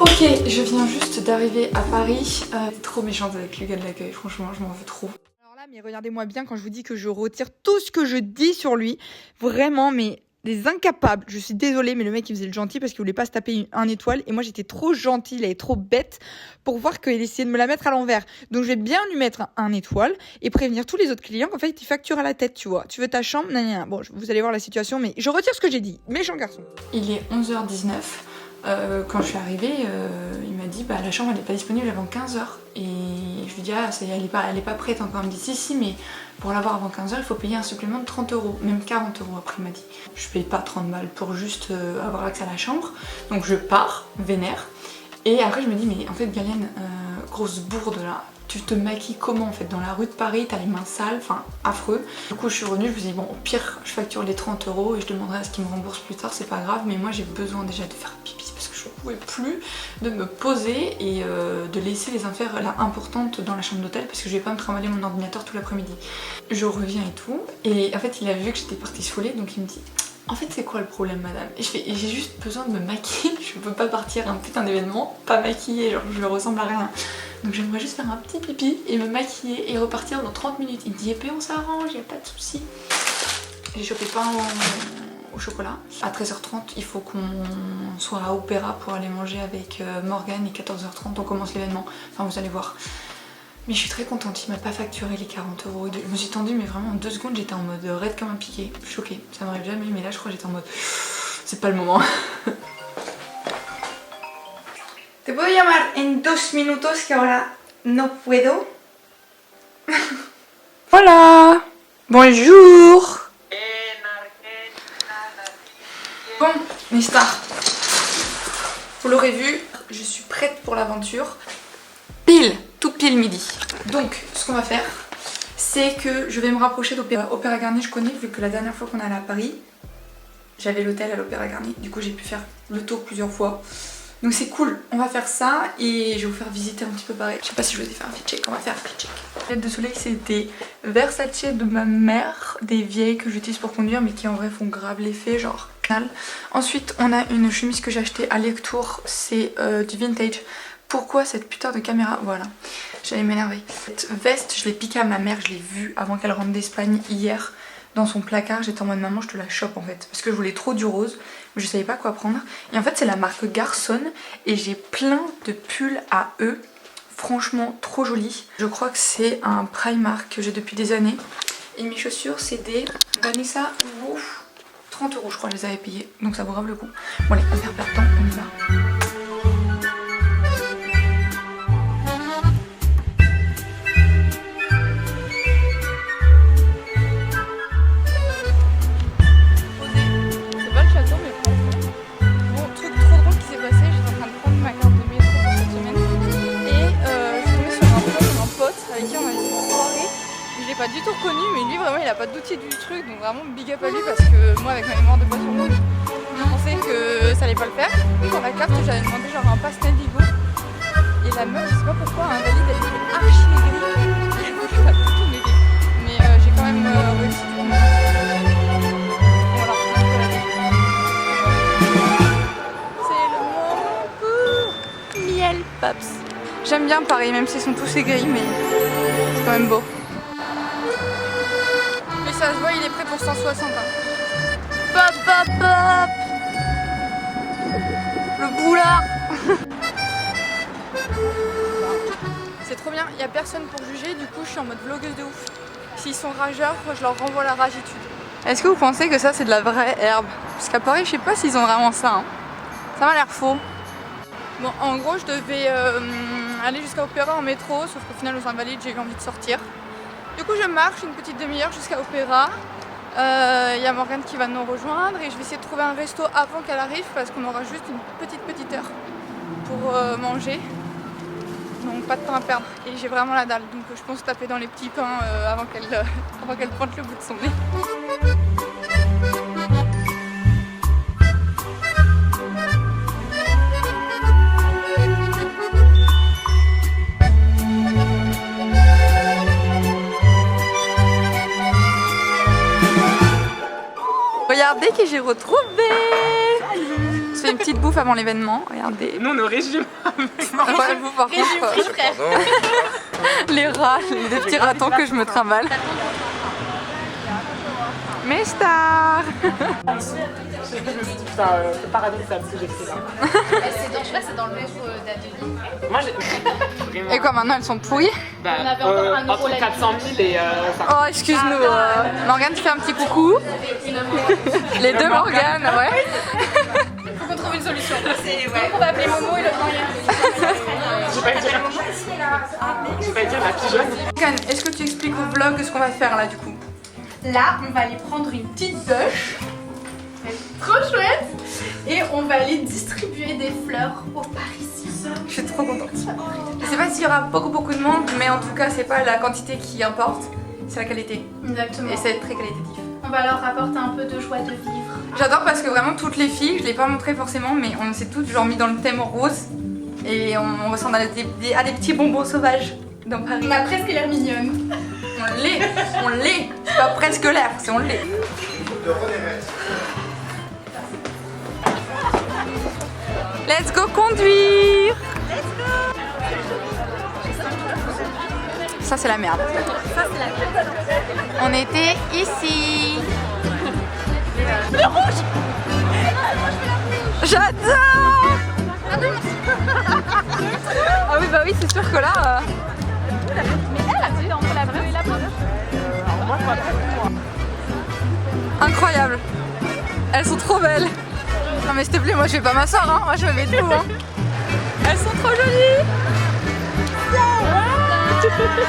Ok, je viens juste d'arriver à Paris. Trop méchante avec le gars de l'accueil, franchement, je m'en veux trop. Alors là, mais regardez-moi bien quand je vous dis que je retire tout ce que je dis sur lui. Vraiment, mais des incapables. Je suis désolée, mais le mec il faisait le gentil parce qu'il voulait pas se taper un étoile. Et moi j'étais trop gentille, elle est trop bête pour voir qu'il essayait de me la mettre à l'envers. Donc je vais bien lui mettre un étoile et prévenir tous les autres clients qu'en fait il facture à la tête, tu vois. Tu veux ta chambre? Nanana. Bon, vous allez voir la situation, mais je retire ce que j'ai dit. Méchant garçon. Il est 11h19. Quand je suis arrivée, il m'a dit la chambre elle est pas disponible avant 15h. Et je lui dis elle est pas prête encore. Il me dit si mais pour l'avoir avant 15h il faut payer un supplément de 30 €, même 40 € après il m'a dit. Je paye pas 30 balles pour juste avoir accès à la chambre. Donc je pars, vénère. Et après je me dis mais en fait Galène, grosse bourde là. Tu te maquilles comment en fait dans la rue de Paris, t'as les mains sales, enfin affreux. Du coup je suis revenue, je me suis dit bon au pire je facture les 30 € et je demanderai à ce qu'ils me remboursent plus tard, c'est pas grave, mais moi j'ai besoin déjà de faire pipi parce que je ne pouvais plus de me poser et de laisser les affaires là importantes dans la chambre d'hôtel parce que je vais pas me trimballer mon ordinateur tout l'après-midi. Je reviens et tout, et en fait il a vu que j'étais partie saoulée donc il me dit en fait c'est quoi le problème madame? Et je fais j'ai juste besoin de me maquiller, je peux pas partir à un putain d'événement pas maquillée, genre je ressemble à rien. Donc j'aimerais juste faire un petit pipi et me maquiller et repartir dans 30 minutes. Il me dit épée on s'arrange, y a pas de souci. J'ai chopé pain au chocolat. À 13h30 il faut qu'on soit à Opéra pour aller manger avec Morgane et 14h30 on commence l'événement. Enfin vous allez voir. Mais je suis très contente, il m'a pas facturé les 40 €. Je me suis tendue mais vraiment en 2 secondes j'étais en mode raide comme un piqué. Choquée, ça m'arrive jamais mais là je crois que j'étais en mode c'est pas le moment. Te puedo llamar en 2 minutos que ahora no puedo. Voilà. Bonjour. Bon, mes stars. Vous l'aurez vu, je suis prête pour l'aventure. Tout pile midi. Donc, ce qu'on va faire, c'est que je vais me rapprocher d'Opéra Garnier. Je connais, vu que la dernière fois qu'on est allé à Paris, j'avais l'hôtel à l'Opéra Garnier. Du coup, j'ai pu faire le tour plusieurs fois. Donc c'est cool, on va faire ça et je vais vous faire visiter un petit peu pareil. Je sais pas si je vous ai fait un fit check, on va faire un fit check. Les lunettes de soleil c'était Versace de ma mère, des vieilles que j'utilise pour conduire mais qui en vrai font grave l'effet, genre canal. Ensuite on a une chemise que j'ai achetée à Lectour, c'est du vintage. Pourquoi cette putain de caméra? Voilà, j'allais m'énerver. Cette veste je l'ai piquée à ma mère, je l'ai vue avant qu'elle rentre d'Espagne hier. Dans son placard, j'étais en mode maman je te la chope en fait parce que je voulais trop du rose mais je savais pas quoi prendre et en fait c'est la marque Garçon et j'ai plein de pulls à eux, franchement trop jolis. Je crois que c'est un Primark que j'ai depuis des années et mes chaussures c'est des Vanessa, 30 € je crois je les avais payées donc ça vaut grave le coup. Bon allez on perd pas de temps, on y va. Pas du tout reconnu mais lui vraiment il a pas d'outil du truc donc vraiment big up à lui parce que moi avec ma mémoire de poisson rouge je pensais que ça allait pas le faire. Dans la carte j'avais demandé genre un pastel Ligo et la meuf je sais pas pourquoi un valide elle était archi aigrie et moi je suis pas du tout m'aider mais j'ai quand même réussi. Voilà, c'est le moment pour miel Paps. J'aime bien Paris même s'ils sont tous aigris mais c'est quand même beau. Ça se voit, il est prêt pour 160. Hein. Pop, pop, pop. Le boulard. C'est trop bien, il n'y a personne pour juger, du coup je suis en mode vlogueuse de ouf. S'ils sont rageurs, je leur renvoie la ragitude. Est-ce que vous pensez que ça c'est de la vraie herbe? Parce qu'à Paris, je sais pas s'ils ont vraiment ça. Hein. Ça m'a l'air faux. Bon, en gros, je devais aller jusqu'à Opéra en métro, sauf qu'au final, aux Invalides, j'ai eu envie de sortir. Du coup je marche une petite demi-heure jusqu'à Opéra, y a Morgane qui va nous rejoindre et je vais essayer de trouver un resto avant qu'elle arrive parce qu'on aura juste une petite heure pour manger, donc pas de temps à perdre et j'ai vraiment la dalle donc je pense taper dans les petits pains avant qu'elle pointe le bout de son nez. regardez qui j'ai retrouvé. On se fait une petite bouffe avant l'événement, regardez. Nous on est au régime. Ouais, vous par contre, les rats, les deux petits ratons que je me trimballe. Mes stars. C'est paradoxal ce que j'ai fait là. C'est dans le livre d'Adeline. Moi j'ai. Et quoi maintenant elles sont pourries? Bah, On avait encore un euro entre la 400 000 et ça. Oh excuse-nous, Morgane tu fais un petit coucou. Les deux Morgane, ouais. Faut qu'on trouve une solution. Donc on va appeler Momo et le Je vais pas dire la pigeonne. Morgane, est-ce que tu expliques au vlog ce qu'on va faire là du coup? Là, on va aller prendre une petite bûche. Trop chouette. Et on va aller distribuer des fleurs aux Parisiens. Je suis trop contente. Je sais pas s'il y aura beaucoup de monde, mais en tout cas c'est pas la quantité qui importe, c'est la qualité. Exactement. Et ça va être très qualitatif. On va leur apporter un peu de joie de vivre. J'adore parce que vraiment toutes les filles, je l'ai pas montré forcément, mais on s'est toutes genre mis dans le thème rose. Et on ressemble à des petits bonbons sauvages dans Paris. On a presque l'air mignonne. On l'est. C'est pas presque l'air, c'est on l'est. Let's go conduire. Ça c'est la merde. On était ici. Le rouge. J'adore. Ah oui bah oui c'est sûr que là. Incroyable. Elles sont trop belles. Non mais s'il te plaît, moi je vais pas m'asseoir, hein. Moi je me mets debout. Hein. Elles sont trop jolies.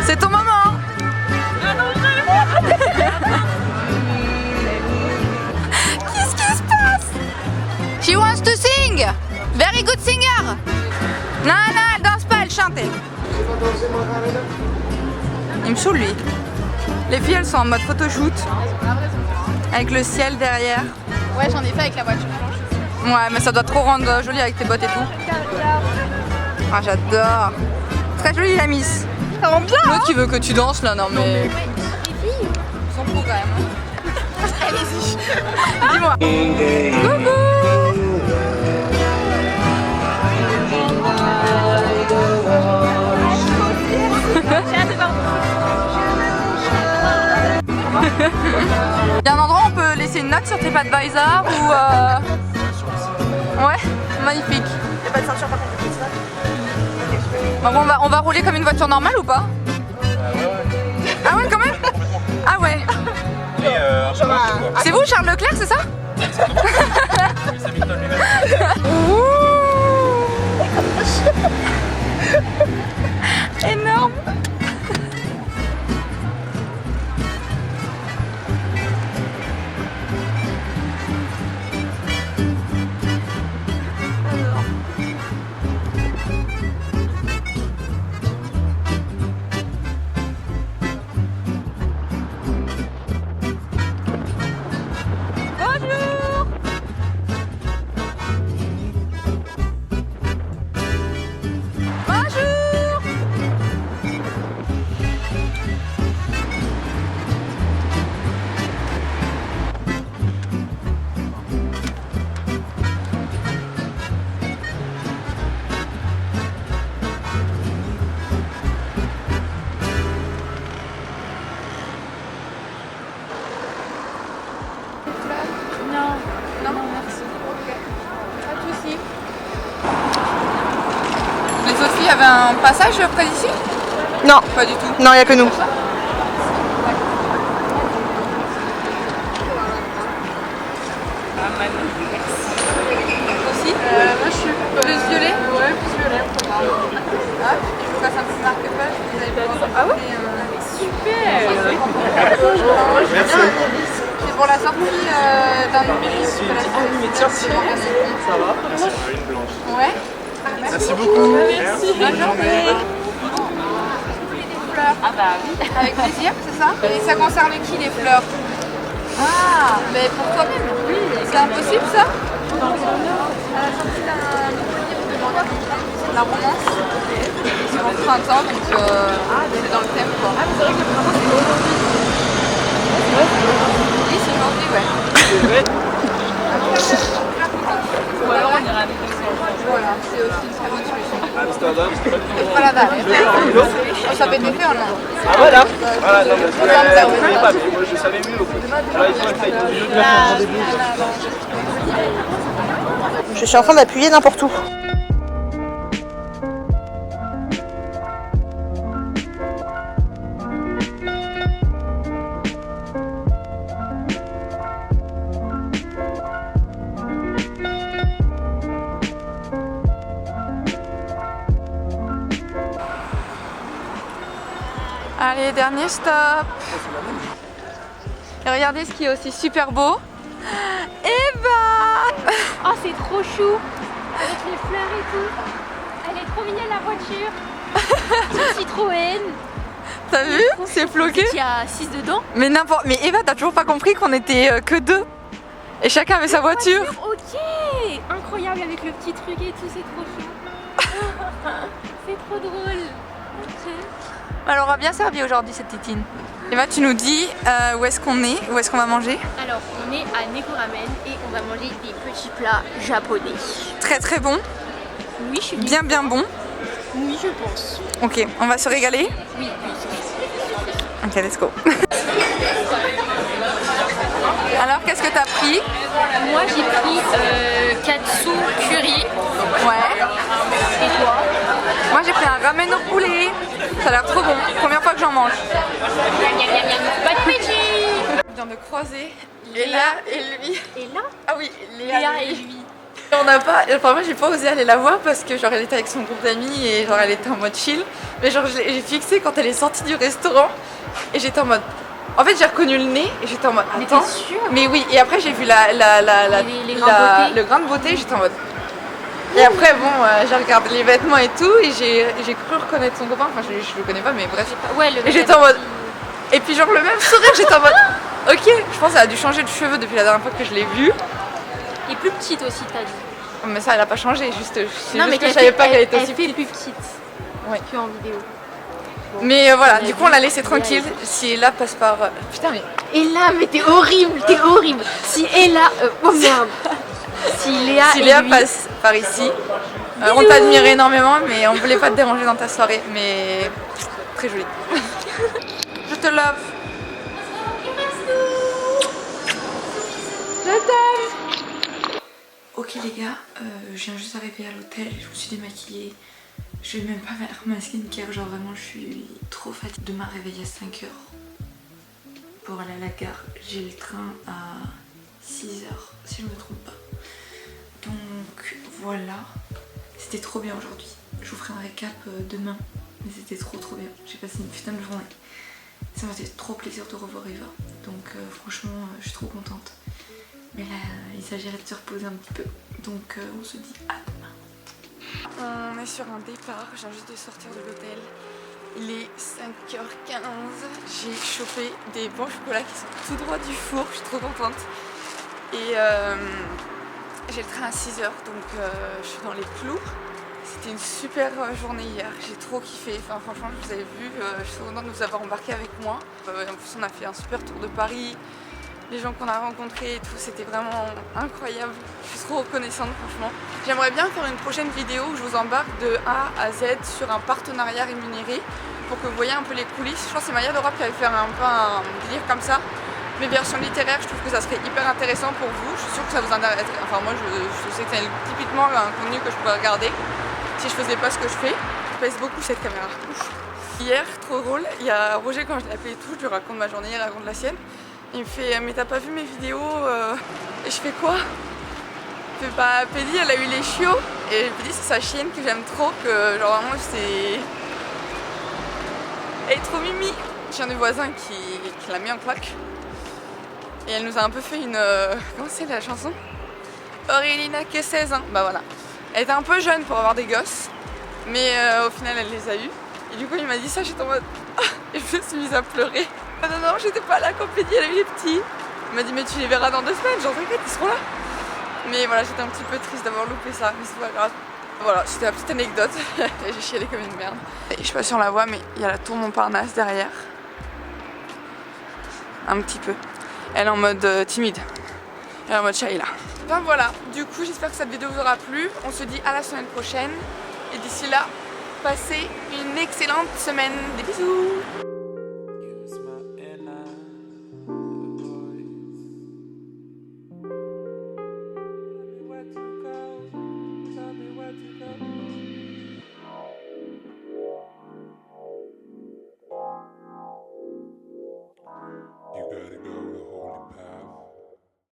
C'est ton moment. Qu'est-ce qui se passe? She wants to sing. Very good singer. Non, elle danse pas, elle chante. Il me saoule lui. Les filles elles sont en mode photoshoot. Avec le ciel derrière. Ouais, j'en ai fait avec la voiture. Ouais, mais ça doit trop rendre joli avec tes bottes et tout. Ah, j'adore. Très jolie la miss. Ça rend bien. L'autre qui veut que tu danses là, non mais. Ils sont pros quand même. Hein. Allez-y. Dis-moi. Coucou. Il y a un endroit où on peut laisser une note sur TripAdvisor ou Ouais, magnifique. Il n'y a pas de ceinture par contre. Bon, on va rouler comme une voiture normale ou pas? Ah ouais quand même. Ah ouais. C'est vous Charles Leclerc, c'est ça? Énorme. Non, merci. Pas de soucis. Mais Sophie, il y avait un passage près d'ici? Non, Pas du tout. non, il n'y a que nous. Aussi moi je suis plus violet. Ouais, plus violet. Ah, je vous fasse un petit marque-page. Vous allez pouvoir Ah ouais super. Merci. C'est pour la sortie d'un numérique. Ça va? Une blanche. Ouais. Merci beaucoup. Bonne journée. Fleurs. Ah bah oui. Avec plaisir, c'est ça? Et ça concerne qui les fleurs? Ah, mais pour toi-même? Oui. C'est impossible ça? À la sortie d'un nouveau livre de la romance. C'est pour le printemps, donc c'est dans le thème quoi. Ah, mais c'est vrai que le printemps c'est aujourd'hui. Oui, c'est aujourd'hui, ouais. c'est aussi une très bonne solution. Amsterdam. Pas la dalle. Oh, ça peut être fait en Inde. Ah voilà. Voilà, non mais je savais pas, mais moi je savais mieux. Là, il faut être mieux de faire un rendez-vous. Je suis en train d'appuyer n'importe où. Allez, dernier stop. Et regardez ce qui est aussi super beau. Eva. Oh, c'est trop chou avec les fleurs et tout. Elle est trop mignonne la voiture. C'est Citroën. T'as vu? C'est floqué. Il y a 6 dedans. Mais n'importe. Mais Eva, t'as toujours pas compris qu'on était que 2 et chacun avait sa voiture. Ok. Incroyable avec le petit truc et tout, c'est trop chou. C'est trop drôle. Ok. Elle aura bien servi aujourd'hui cette titine. Eva, tu nous dis où est-ce qu'on est, où est-ce qu'on va manger? Alors, on est à Neko Ramen et on va manger des petits plats japonais. Très très bon, Oui, je suis bien bon. Oui, je pense. Ok, on va se régaler. Oui, oui. Ok, let's go. Alors, qu'est-ce que t'as pris? Moi, j'ai pris katsu curry. Ouais. Et toi? Moi, j'ai pris un ramen au poulet. Ça a l'air trop bon. Première fois que j'en mange. Miam, miam, miam, miam. Bon appétit. On vient de croiser Léa et lui. Et là, Ah oui, Léa et lui. On n'a pas. Enfin, moi, j'ai pas osé aller la voir parce que genre elle était avec son groupe d'amis et genre elle était en mode chill. Mais genre j'ai fixé quand elle est sortie du restaurant et j'étais en mode. En fait, j'ai reconnu le nez et j'étais en mode. Mais Attends. t'es sûre? Mais oui. Et après, j'ai vu Les grains de beauté. le grain de beauté. J'étais en mode. Et après, bon, j'ai regardé les vêtements et tout et j'ai cru reconnaître son copain. Enfin, je le connais pas, mais bref. Ouais, le Et j'étais en mode. Et puis genre le même sourire, j'étais en mode. Ok, je pense qu'elle a dû changer de cheveux depuis la dernière fois que je l'ai vue. Et plus petite aussi, t'as dit. Mais ça, elle a pas changé, juste. C'est Non, juste mais que je savais pas qu'elle était aussi elle fait petite. plus petite Ouais. qu'en vidéo. Mais voilà, Elle du a coup, on l'a dit- laissé tranquille. Si Ella passe par. Putain, mais. Ella, mais t'es horrible, t'es horrible. Si Ella, oh merde. Si Léa Si et Léa lui, passe par ici, on t'admire énormément, mais on voulait pas te déranger dans ta soirée. Mais. Très jolie. Je te love. Ok les gars, je viens juste d'arriver à l'hôtel, je me suis démaquillée. Je vais même pas faire ma skincare, genre vraiment je suis trop fatiguée. Demain réveillée à 5h pour aller à la gare. J'ai le train à 6h si je ne me trompe pas. Donc voilà, c'était trop bien aujourd'hui. Je vous ferai un récap demain, mais c'était trop bien. J'ai passé une putain de journée. Ça m'a fait trop plaisir de revoir Eva. Donc franchement, je suis trop contente. Mais là, il s'agirait de se reposer un petit peu. Donc on se dit à demain. On est sur un départ, je viens juste de sortir de l'hôtel. Il est 5h15. J'ai chopé des bons chocolats qui sont tout droit du four, je suis trop contente. Et j'ai le train à 6h, donc je suis dans les clous. C'était une super journée hier, j'ai trop kiffé. Enfin, franchement, je vous avais vu, je suis contente de vous avoir embarqué avec moi. En plus, on a fait un super tour de Paris. Les gens qu'on a rencontrés et tout, c'était vraiment incroyable. Je suis trop reconnaissante, franchement. J'aimerais bien faire une prochaine vidéo où je vous embarque de A à Z sur un partenariat rémunéré pour que vous voyez un peu les coulisses. Je pense que c'est Maya Dora qui avait fait un peu un délire comme ça. Mais version littéraire, je trouve que ça serait hyper intéressant pour vous. Je suis sûre que ça vous intéresserait. Enfin, moi, je sais que c'est typiquement un contenu que je pourrais regarder si je faisais pas ce que je fais. Je pèse beaucoup cette caméra. Ouf. Hier, trop drôle, il y a Roger, quand je l'ai appelé et tout, je lui raconte ma journée, il raconte la sienne. Il me fait mais t'as pas vu mes vidéos Et je fais quoi? Il fait bah Pédi elle a eu les chiots et Pédi c'est sa chienne que j'aime trop, que genre vraiment c'est. Elle est trop mimi. J'ai un des voisins qui l'a mis en claque. Et elle nous a un peu fait une. Comment c'est la chanson? Aurélina que 16 ans. Bah voilà. Elle était un peu jeune pour avoir des gosses. Mais au final elle les a eus. Et du coup il m'a dit ça, j'étais en mode. Et je me suis mise à pleurer. Non, j'étais pas là quand Pédi elle a eu les petits. Il m'a dit mais tu les verras dans 2 semaines, genre t'inquiète, ils seront là. Mais voilà, j'étais un petit peu triste d'avoir loupé ça, mais c'est pas grave. Voilà, c'était la petite anecdote. J'ai chialé comme une merde. Et je sais pas si on la voit, mais il y a la tour Montparnasse derrière. Un petit peu. Elle est en mode timide. Elle est en mode shy là. Enfin voilà, du coup j'espère que cette vidéo vous aura plu. On se dit à la semaine prochaine. Et d'ici là, passez une excellente semaine. Des bisous. Tell me where to go.